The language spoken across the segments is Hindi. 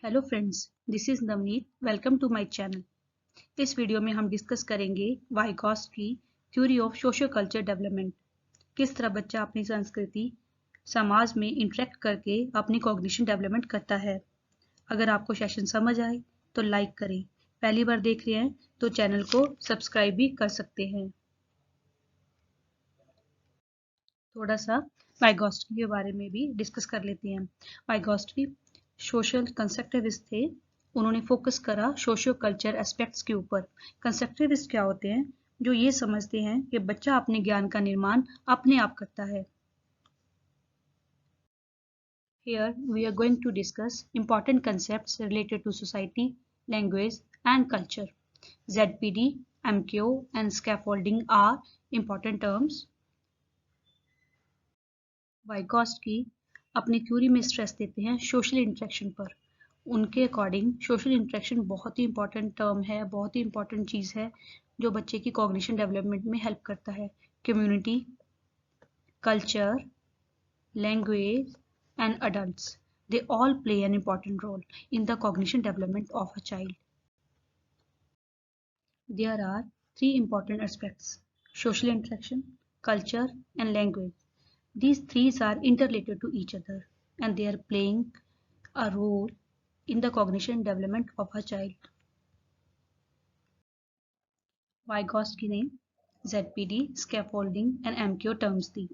Hello friends, this is Navneet. Welcome to my channel. इस वीडियो में हम डिस्कस करेंगे Vygotsky theory of socio culture development. किस तरह बच्चा अपनी संस्कृति समाज में इंटरेक्ट करके अपनी कॉग्निशन डेवलपमेंट करता है। अगर आपको सेशन समझ आए तो लाइक करें। पहली बार देख रहे हैं तो चैनल को सब्सक्राइब भी कर सकते हैं। थोड़ा सा वाइगॉट्स्की के बारे में भी डिस्कस कर लेते हैं। वाइगॉट्स्की सोशल कंस्ट्रक्टिविस्ट थे। उन्होंने फोकस करा सोशियो कल्चर एस्पेक्ट्स के ऊपर। कंस्ट्रक्टिविस्ट क्या होते हैं? जो ये समझते हैं कि बच्चा अपने ज्ञान का निर्माण अपने आप करता है। Here we are going to discuss important concepts related to society, language and culture. ZPD, MQ and scaffolding are important terms. वाइगॉट्स्की अपनी थ्योरी में स्ट्रेस देते हैं सोशल इंटरेक्शन पर। उनके अकॉर्डिंग सोशल इंटरेक्शन बहुत ही इंपॉर्टेंट टर्म है, बहुत ही इंपॉर्टेंट चीज़ है जो बच्चे की कॉग्निशन डेवलपमेंट में हेल्प करता है। Community, culture, language and adults, they all play an important role in the cognition development of a child. There are three important aspects: social interaction, culture and language. These three are interrelated to each other and they are playing a role in the cognition development of a child. वाइगॉट्स्की ने ZPD, scaffolding and MQ terms the.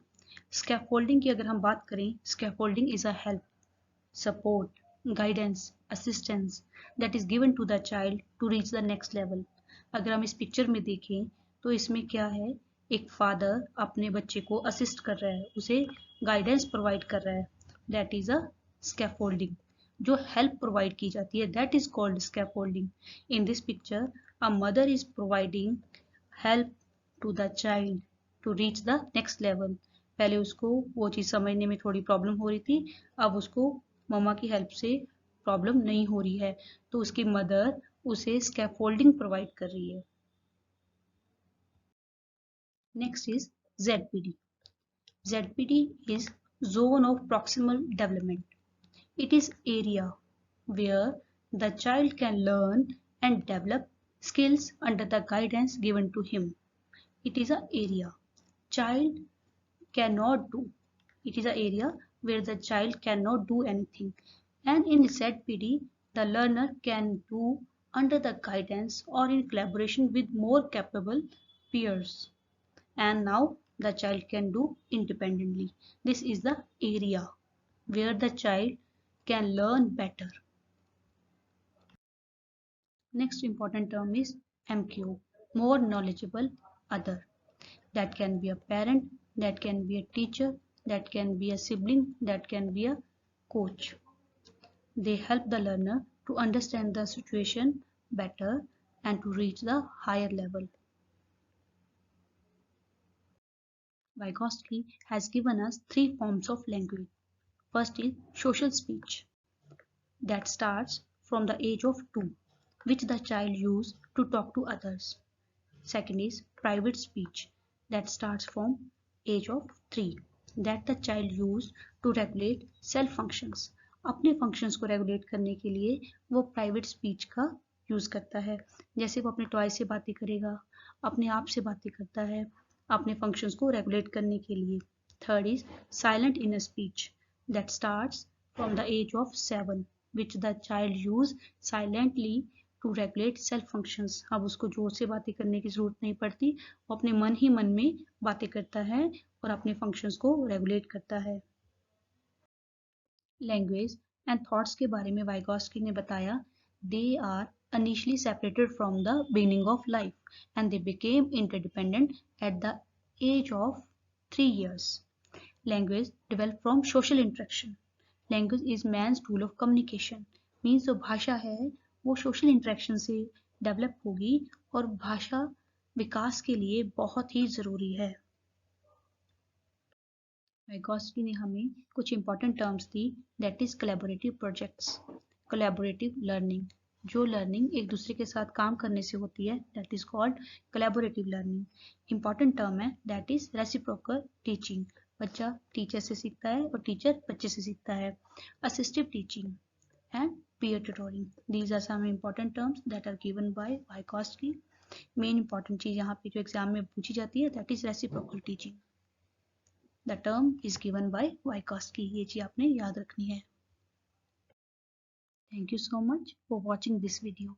Scaffolding की अगर हम बात करें, scaffolding is a help, support, guidance, assistance that is given to the child to reach the next level. अगर हम इस पिक्चर में देखें तो इसमें क्या है, एक फादर अपने बच्चे को असिस्ट कर रहा है, उसे गाइडेंस प्रोवाइड कर रहा है, दैट इज अ स्कैफोल्डिंग। जो हेल्प प्रोवाइड की जाती है that is called scaffolding. In this picture a mother is providing help to the child to reach the next level. पहले उसको वो चीज़ समझने में थोड़ी प्रॉब्लम हो रही थी, अब उसको मम्मा की हेल्प से प्रॉब्लम नहीं हो रही है, तो उसकी मदर उसे स्कैफोल्डिंग प्रोवाइड कर रही है। Next is ZPD. ZPD is zone of proximal development. It is area where the child can learn and develop skills under the guidance given to him. It is an area child cannot do. It is an area where the child cannot do anything. And in ZPD, the learner can do under the guidance or in collaboration with more capable peers. And now the child can do independently. This is the area where the child can learn better. Next important term is MQ, more knowledgeable other. That can be a parent, that can be a teacher, that can be a sibling, that can be a coach. They help the learner to understand the situation better and to reach the higher level. Vygotsky has given us three forms of language. First is social speech, that starts from the age of 2, which the child uses to talk to others. Second is private speech, that starts from age of 3, that the child uses to regulate self functions. अपने फंक्शंस को रेगुलेट करने के लिए वो प्राइवेट स्पीच का यूज़ करता है, जैसे वो अपने टॉय से बातें करेगा, अपने आप से बातें करता है, अपने फंक्शंस को रेगुलेट करने के लिए. Third is silent inner speech, that starts from the age of 7, which the child use silently to regulate self functions. अब उसको जोर से बातें करने की जरूरत नहीं पड़ती, वो अपने मन ही मन में बातें करता है और अपने फंक्शंस को रेगुलेट करता है. लैंग्वेज एंड थॉट्स के बारे में वाइगॉट्स्की ने बताया, they are initially separated from the beginning of life and they became interdependent at the age of 3 years. Language developed from social interaction. Language is man's tool of communication. Means जो भाषा है वो social interaction से डेवलप होगी और भाषा विकास के लिए बहुत ही ज़रूरी है. वाइगॉट्स्की ने हमें कुछ important terms the, that is collaborative projects, collaborative learning. जो लर्निंग एक दूसरे के साथ काम करने से होती है that is called collaborative learning. Important term है दैट इज रेसिप्रोकल टीचिंग. बच्चा टीचर से सीखता है और टीचर बच्चे से सीखता है. Assistive teaching, and peer tutoring. These are some important terms that are given by Vygotsky. Main important चीज यहाँ पे जो एग्जाम में पूछी जाती है that is reciprocal teaching. The term is given by Vygotsky. ये चीज आपने याद रखनी है. Thank you so much for watching this video.